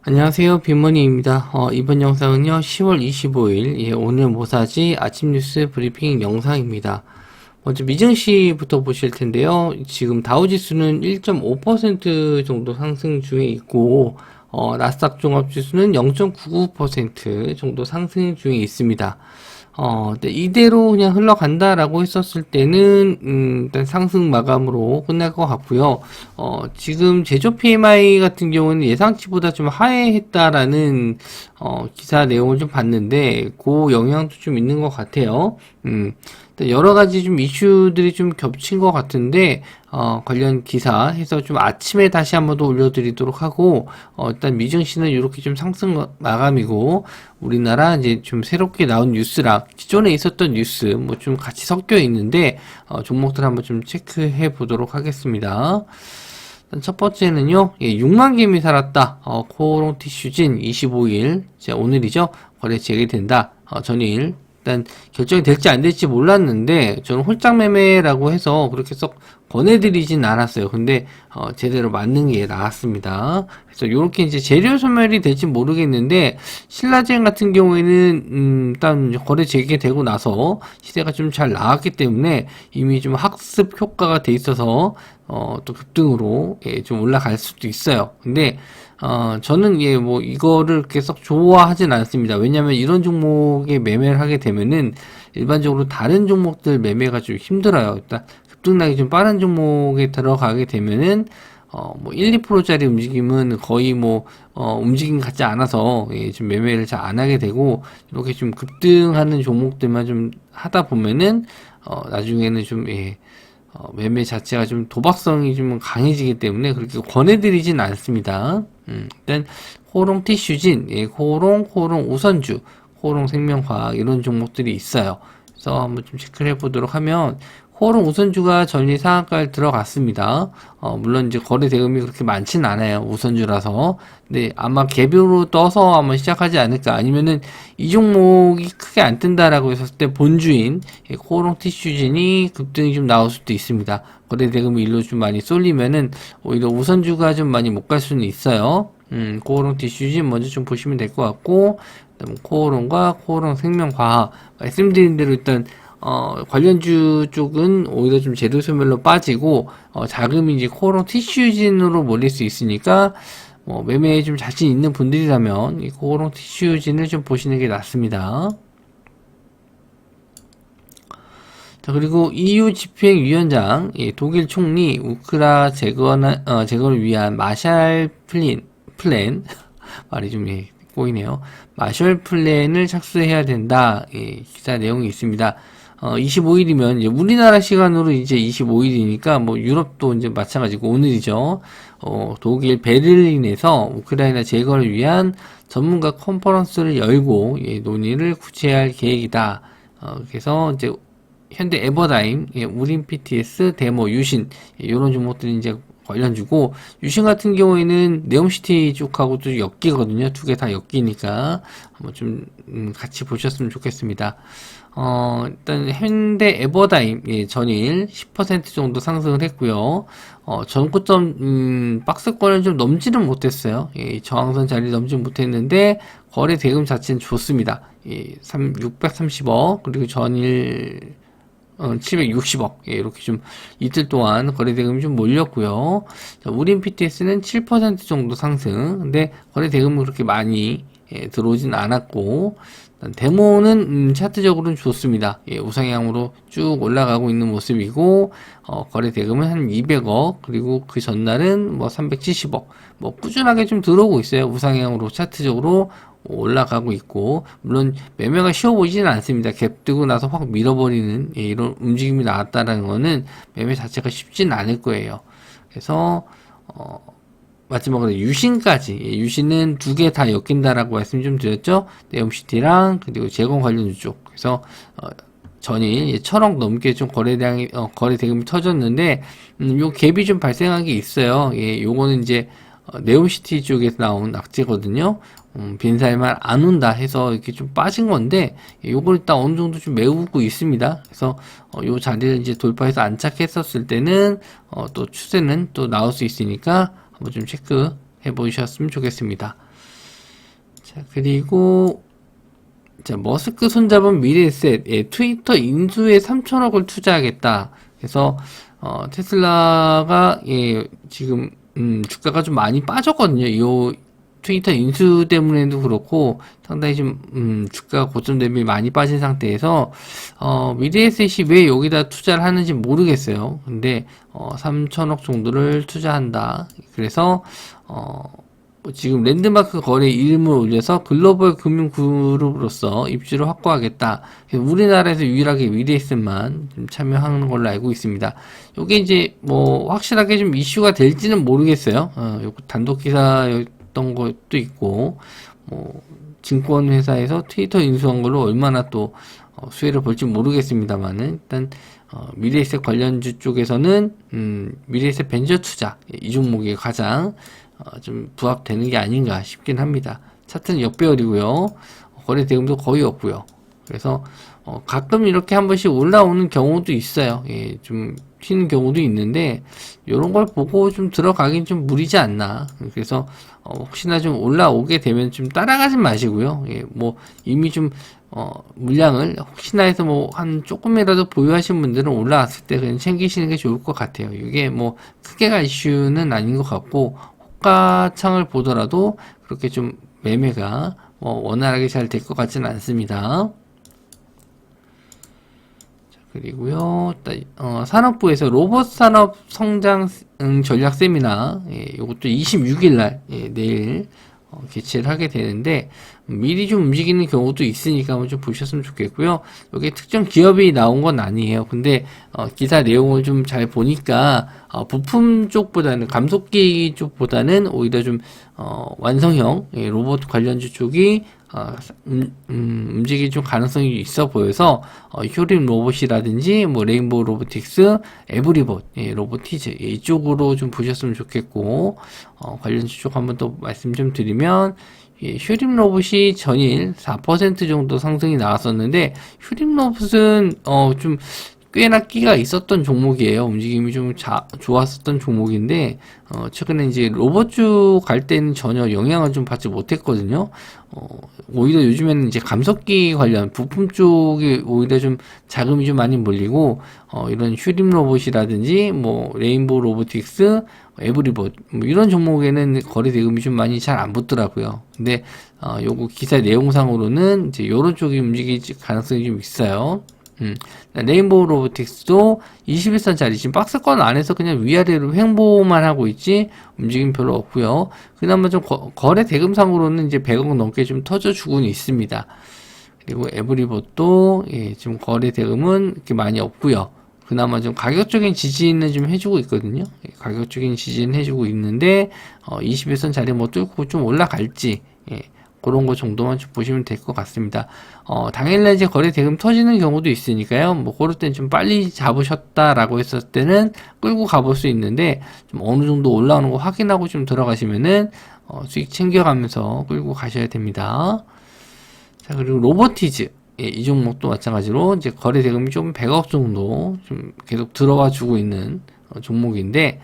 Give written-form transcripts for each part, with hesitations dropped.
안녕하세요. 빈머니입니다. 이번 영상은요, 10월 25일, 오늘 모사지 아침 뉴스 브리핑 영상입니다. 먼저 미증시부터 보실 텐데요. 지금 다우지수는 1.5% 정도 상승 중에 있고, 나스닥 종합지수는 0.99% 정도 상승 중에 있습니다. 네, 이대로 그냥 흘러간다라고 했었을 때는, 일단 상승 마감으로 끝날 것 같고요. 지금 제조 PMI 같은 경우는 예상치보다 좀 하회했다라는, 기사 내용을 좀 봤는데, 그 영향도 좀 있는 것 같아요. 여러 가지 좀 이슈들이 좀 겹친 것 같은데, 관련 기사 해서 좀 아침에 다시 한번 더 올려드리도록 하고, 일단 미증시는 이렇게 좀 상승 마감이고, 우리나라 이제 좀 새롭게 나온 뉴스랑 기존에 있었던 뉴스 뭐 좀 같이 섞여 있는데, 종목들 한번 좀 체크해 보도록 하겠습니다. 첫 번째는요, 6만 개미 살았다. 코오롱 티슈진 25일, 오늘이죠. 거래 재개된다. 전일. 일단 결정이 될지 안 될지 몰랐는데 저는 홀짝 매매라고 해서 그렇게 썩 권해드리진 않았어요. 근데 제대로 맞는 게 나왔습니다. 그래서 이렇게 이제 재료 소멸이 될지 모르겠는데 신라젠 같은 경우에는 일단 거래 재개되고 나서 시세가 좀 잘 나왔기 때문에 이미 좀 학습 효과가 돼 있어서 또 급등으로 좀 올라갈 수도 있어요. 근데 저는 뭐 이거를 계속 좋아하진 않습니다. 왜냐면 이런 종목에 매매를 하게 되면은 일반적으로 다른 종목들 매매가 좀 힘들어요. 일단 급등락이 좀 빠른 종목에 들어가게 되면은 뭐 1, 2%짜리 움직임은 거의 움직임 같지 않아서 좀 매매를 잘 안 하게 되고 이렇게 좀 급등하는 종목들만 좀 하다 보면은 나중에는 좀 매매 자체가 좀 도박성이 좀 강해지기 때문에 그렇게 권해드리진 않습니다. 일단 호롱 티슈진, 호롱 우선주, 호롱 생명과학 이런 종목들이 있어요. 그래서 한번 좀 체크를 해보도록 하면 호롱 우선주가 전일 상한가에 들어갔습니다. 물론 이제 거래 대금이 그렇게 많지는 않아요. 우선주라서. 근데 아마 개별로 떠서 한번 시작하지 않을까. 아니면은 이 종목이 크게 안 뜬다라고 했을 때 본주인 호롱 티슈진이 급등이 좀 나올 수도 있습니다. 거래 대금이 일로 좀 많이 쏠리면은 오히려 우선주가 좀 많이 못 갈 수는 있어요. 코오롱 티슈진 먼저 좀 보시면 될 것 같고, 그다음 코오롱과 코오롱 생명과학 말씀드린 대로 일단 관련주 쪽은 오히려 좀 재료 소멸로 빠지고 자금이 이제 코오롱 티슈진으로 몰릴 수 있으니까 매매에 좀 자신 있는 분들이라면 이 코오롱 티슈진을 좀 보시는 게 낫습니다. 자, 그리고 EU 집행위원장, 독일 총리 우크라 제거를 위한 마샬 플랜, 말이 좀 꼬이네요. 마셜 플랜을 착수해야 된다. 기사 내용이 있습니다. 25일이면 이제 우리나라 시간으로 이제 25일이니까 뭐 유럽도 이제 마찬가지고 오늘이죠. 독일 베를린에서 우크라이나 제거를 위한 전문가 컨퍼런스를 열고 논의를 구체화할 계획이다. 그래서 이제 현대 에버다임, 우린 PTS, 데모, 유신 이런 종목들이 이제 관련주고 유신 같은 경우에는 네옴시티 쪽하고도 엮이거든요. 두 개 다 엮이니까 한번 좀 같이 보셨으면 좋겠습니다. 일단 현대 에버다임 전일 10% 정도 상승을 했고요. 전고점 박스권을 좀 넘지는 못했어요. 저항선 자리 넘지 못했는데 거래 대금 자체는 좋습니다. 630억 그리고 전일 760억. 이렇게 좀 이틀 동안 거래대금이 좀 몰렸고요. 자, 우린 PTS는 7% 정도 상승. 근데 거래대금은 그렇게 많이 들어오진 않았고, 데모는 차트적으로는 좋습니다. 우상향으로 쭉 올라가고 있는 모습이고, 거래대금은 한 200억, 그리고 그 전날은 370억. 꾸준하게 좀 들어오고 있어요. 우상향으로 차트적으로 올라가고 있고, 물론 매매가 쉬워 보이지는 않습니다. 갭 뜨고 나서 확 밀어버리는 이런 움직임이 나왔다는 거는 매매 자체가 쉽지는 않을 거예요. 그래서 마지막으로 유신까지, 유신은 두 개 다 엮인다라고 말씀 좀 드렸죠. 네옴시티랑 그리고 제공 관련 쪽. 그래서 전일 1,000억 넘게 좀 거래 대금이 터졌는데 요 갭이 좀 발생한 게 있어요. 요거는 이제 네옴시티 쪽에서 나온 악재거든요. 빈살만 안 온다 해서 이렇게 좀 빠진 건데 요걸 일단 어느 정도 좀 메우고 있습니다. 그래서 요 자리를 이제 돌파해서 안착했었을 때는 또 추세는 또 나올 수 있으니까 한번 좀 체크해 보셨으면 좋겠습니다. 자, 그리고 자, 머스크 손잡은 미래에셋, 예, 트위터 인수에 3천억을 투자하겠다. 그래서 테슬라가 예, 지금 주가가 좀 많이 빠졌거든요. 이 트위터 인수 때문에도 그렇고 상당히 좀 주가 고점 대비 많이 빠진 상태에서 미래에셋이 왜 여기다 투자를 하는지 모르겠어요. 근데 3천억 정도를 투자한다. 그래서 지금 랜드마크 거래 이름을 올려서 글로벌 금융 그룹으로서 입지를 확보하겠다. 우리나라에서 유일하게 미래에셋만 좀 참여하는 걸로 알고 있습니다. 이게 이제 뭐 확실하게 좀 이슈가 될지는 모르겠어요. 단독 기사였던 것도 있고, 뭐 증권 회사에서 트위터 인수한 걸로 얼마나 또 수혜를 볼지 모르겠습니다만은 일단 미래에셋 관련주 쪽에서는 미래에셋 벤처 투자 이 종목이 가장 좀 부합되는 게 아닌가 싶긴 합니다. 차트는 역배열이고요. 거래 대금도 거의 없고요. 그래서 가끔 이렇게 한 번씩 올라오는 경우도 있어요. 예, 좀 튀는 경우도 있는데 이런 걸 보고 좀 들어가긴 좀 무리지 않나. 그래서 혹시나 좀 올라오게 되면 좀 따라가지 마시고요. 예, 뭐 이미 좀 물량을 혹시나 해서 뭐 한 조금이라도 보유하신 분들은 올라왔을 때 그냥 챙기시는 게 좋을 것 같아요. 이게 뭐 크게 갈 이슈는 아닌 것 같고 호가창을 보더라도 그렇게 좀 매매가 원활하게 잘 될 것 같지는 않습니다. 자, 그리고요, 산업부에서 로봇 산업 성장 전략 세미나, 예, 이것도 26일 날, 예, 내일 개최를 하게 되는데 미리 좀 움직이는 경우도 있으니까 한번 좀 보셨으면 좋겠고요. 여기 특정 기업이 나온 건 아니에요. 근데 기사 내용을 좀 잘 보니까 부품 쪽보다는 감속기 쪽보다는 오히려 좀 완성형 예, 로봇 관련주 쪽이 움직일 좀 가능성이 있어 보여서 효림 로봇이라든지 뭐 레인보우 로보틱스, 에브리봇, 예, 로보티즈 예, 이쪽으로 좀 보셨으면 좋겠고 관련주 쪽 한번 또 말씀 좀 드리면 예, 휴림 로봇이 전일 4% 정도 상승이 나왔었는데 휴림 로봇은 좀 꽤나 끼가 있었던 종목이에요. 움직임이 좀 좋았었던 종목인데 최근에 이제 로봇주 갈 때는 전혀 영향을 좀 받지 못했거든요. 오히려 요즘에는 이제 감속기 관련 부품 쪽이 오히려 좀 자금이 좀 많이 몰리고 이런 휴림 로봇이라든지 뭐 레인보우 로보틱스, 에브리봇 뭐 이런 종목에는 거래 대금이 좀 많이 잘 안 붙더라고요. 근데 요거 기사 내용상으로는 이제 요런 쪽이 움직일 가능성이 좀 있어요. 레인보우 로보틱스도 21선짜리 지금 박스권 안에서 그냥 위아래로 횡보만 하고 있지 움직임 별로 없고요. 그나마 좀 거래 대금상으로는 이제 100억 넘게 좀 터져주고는 있습니다. 그리고 에브리봇도 예, 지금 거래 대금은 이렇게 많이 없고요. 그나마 좀 가격적인 지지는 좀 해주고 있거든요. 예, 가격적인 지지는 해주고 있는데 21선 자리 뭐 뚫고 좀 올라갈지 예, 그런 거 정도만 좀 보시면 될 것 같습니다. 당일날 이제 거래 대금 터지는 경우도 있으니까요. 뭐, 그럴 땐 좀 빨리 잡으셨다라고 했을 때는 끌고 가볼 수 있는데, 좀 어느 정도 올라오는 거 확인하고 좀 들어가시면은, 수익 챙겨가면서 끌고 가셔야 됩니다. 자, 그리고 로보티즈. 예, 이 종목도 마찬가지로 이제 거래 대금이 좀 100억 정도 좀 계속 들어와 주고 있는 종목인데,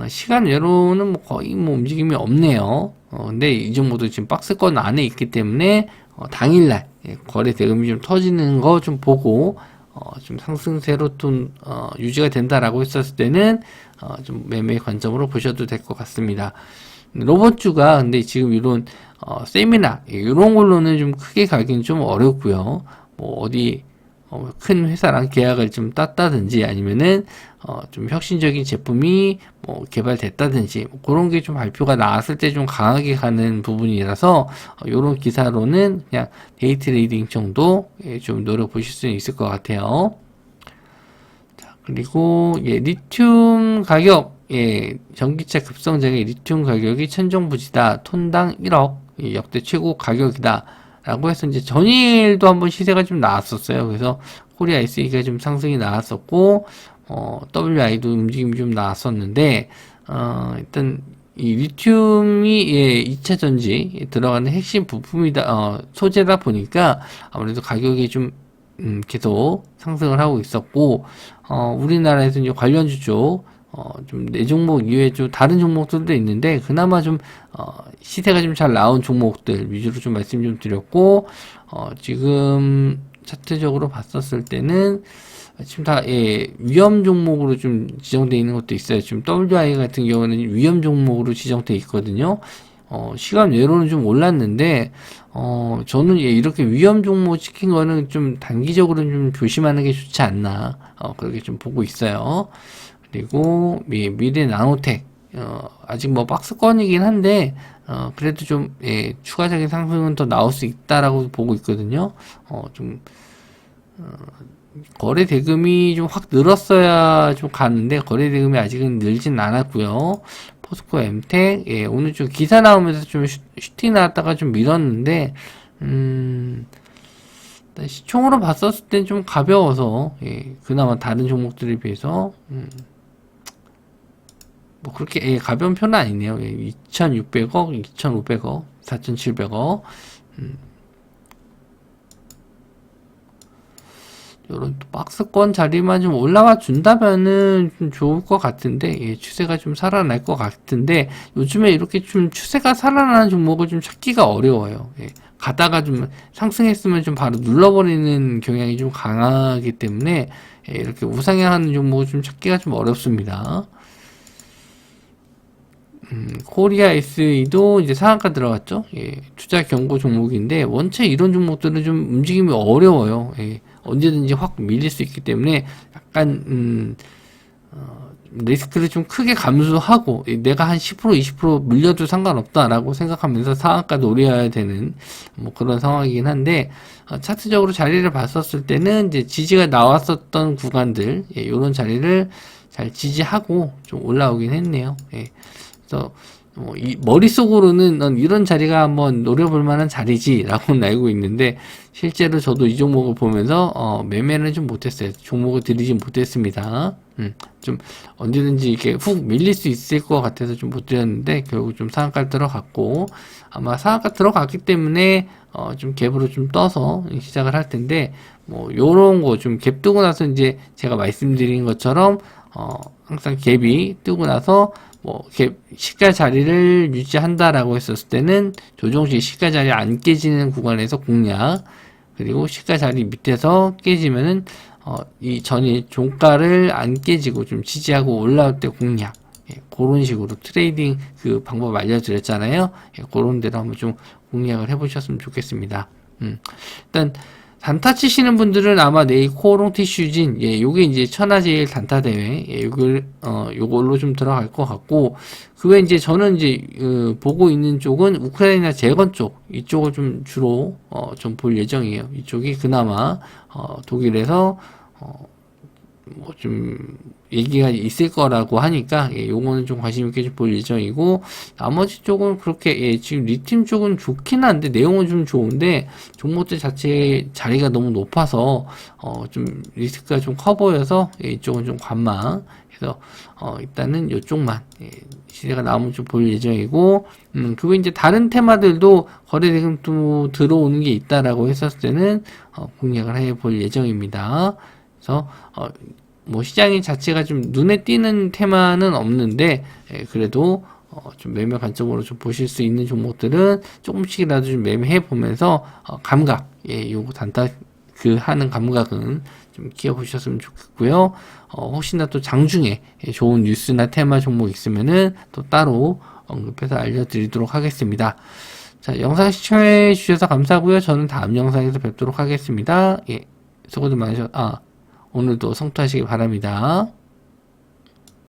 시간 외로는 뭐 거의 뭐 움직임이 없네요. 근데 이 정도도 지금 박스권 안에 있기 때문에 당일날 예, 거래 대금이 좀 터지는 거 좀 보고 좀 상승세로 좀 유지가 된다라고 했었을 때는 좀 매매 관점으로 보셔도 될 것 같습니다. 로봇주가 근데 지금 이런 세미나 이런 걸로는 좀 크게 가기는 좀 어렵고요. 뭐 어디 큰 회사랑 계약을 좀 땄다든지 아니면은 좀 혁신적인 제품이 뭐 개발됐다든지 뭐 그런 게 좀 발표가 나왔을 때 좀 강하게 가는 부분이라서 요런 기사로는 그냥 데이 트레이딩 정도 좀 노려보실 수 있을 것 같아요. 자, 그리고 예, 리튬 가격 예, 전기차 급성장에 리튬 가격이 천정부지다. 톤당 1억 예, 역대 최고 가격이다. 라고 해서 이제 전일도 한번 시세가 좀 나왔었어요. 그래서 코리아 SE가 좀 상승이 나왔었고, WI도 움직임이 좀 나왔었는데, 일단, 이 리튬이, 예, 2차 전지에 들어가는 핵심 부품이다, 소재다 보니까 아무래도 가격이 좀, 계속 상승을 하고 있었고, 우리나라에서 이제 관련주 쪽, 좀 내 종목 이외에 좀 다른 종목들도 있는데, 그나마 좀, 시세가 좀 잘 나온 종목들 위주로 좀 말씀 좀 드렸고, 지금 차트적으로 봤었을 때는, 지금 다, 예, 위험 종목으로 좀 지정되어 있는 것도 있어요. 지금 WI 같은 경우는 위험 종목으로 지정되어 있거든요. 시간 외로는 좀 올랐는데, 저는 예, 이렇게 위험 종목 찍힌 거는 좀 단기적으로는 좀 조심하는 게 좋지 않나, 그렇게 좀 보고 있어요. 그리고 미래 나노텍, 아직 뭐 박스권이긴 한데, 그래도 좀, 예, 추가적인 상승은 더 나올 수 있다라고 보고 있거든요. 좀, 거래 대금이 좀 확 늘었어야 좀 가는데, 거래 대금이 아직은 늘진 않았고요. 포스코 엠텍, 예, 오늘 좀 기사 나오면서 좀 슈팅 나왔다가 좀 밀었는데, 시총으로 봤었을 땐 좀 가벼워서, 예, 그나마 다른 종목들에 비해서, 뭐 그렇게, 예, 가벼운 편은 아니네요. 예, 2,600억, 2,500억, 4,700억. 요런 또 박스권 자리만 좀 올라와 준다면은 좀 좋을 것 같은데, 예, 추세가 좀 살아날 것 같은데, 요즘에 이렇게 좀 추세가 살아나는 종목을 좀 찾기가 어려워요. 예, 가다가 좀 상승했으면 좀 바로 눌러버리는 경향이 좀 강하기 때문에, 예, 이렇게 우상향하는 종목을 좀 찾기가 좀 어렵습니다. 코리아 SE도 이제 상한가 들어갔죠. 예, 투자 경고 종목인데, 원체 이런 종목들은 좀 움직임이 어려워요. 예, 언제든지 확 밀릴 수 있기 때문에 약간 리스크를 좀 크게 감수하고, 내가 한 10% 20% 물려도 상관없다라고 생각하면서 상한가 노려야 되는 뭐 그런 상황이긴 한데, 차트적으로 자리를 봤었을 때는 이제 지지가 나왔었던 구간들, 예, 요런 자리를 잘 지지하고 좀 올라오긴 했네요. 예. 그래서 이 머릿속으로는 넌 이런 자리가 한번 노려볼 만한 자리지라고는 알고 있는데, 실제로 저도 이 종목을 보면서 매매는 좀 못했어요. 종목을 들이지 못했습니다. 좀 언제든지 이렇게 훅 밀릴 수 있을 것 같아서 좀 못 드렸는데, 결국 좀 상한가 들어갔고, 아마 상한가 들어갔기 때문에 좀 갭으로 좀 떠서 시작을 할 텐데, 뭐 요런 거 좀 갭 뜨고 나서 이제 제가 말씀드린 것처럼 항상 갭이 뜨고 나서 뭐 갭 시가 자리를 유지한다라고 했었을 때는 조정 시 시가 자리 안 깨지는 구간에서 공략, 그리고 시가 자리 밑에서 깨지면은 이 전이 종가를 안 깨지고 좀 지지하고 올라올 때 공략, 예, 그런 식으로 트레이딩 그 방법 알려드렸잖아요. 예, 그런 대로 한번 좀 공략을 해보셨으면 좋겠습니다. 일단 단타 치시는 분들은 아마 내일 코오롱 티슈진, 예, 요게 이제 천하제일 단타 대회, 예, 요걸로 좀 들어갈 것 같고, 그 외에 이제 저는 이제, 보고 있는 쪽은 우크라이나 재건 쪽, 이쪽을 좀 주로, 좀 볼 예정이에요. 이쪽이 그나마, 독일에서, 뭐 좀 얘기가 있을 거라고 하니까, 예, 요거는 좀 관심 있게 좀 볼 예정이고, 나머지 쪽은 그렇게, 예, 지금 리튬 쪽은 좋긴 한데 내용은 좀 좋은데 종목들 자체의 자리가 너무 높아서 좀 리스크가 좀 커 보여서, 예, 이쪽은 좀 관망. 그래서 일단은 이쪽만, 예, 시세가 나오면 좀 볼 예정이고, 그리고 이제 다른 테마들도 거래 대금도 들어오는 게 있다라고 했었을 때는 공략을 해 볼 예정입니다. 그래서 뭐 시장이 자체가 좀 눈에 띄는 테마는 없는데, 예, 그래도 좀 매매 관점으로 좀 보실 수 있는 종목들은 조금씩이라도 좀 매매해 보면서 감각, 예, 요거 단타 그 하는 감각은 좀 키워 보셨으면 좋겠고요. 혹시나 또 장중에 좋은 뉴스나 테마 종목 있으면은 또 따로 언급해서 알려드리도록 하겠습니다. 자, 영상 시청해 주셔서 감사하고요. 저는 다음 영상에서 뵙도록 하겠습니다. 예, 수고들 많으셨, 오늘도 성투하시기 바랍니다.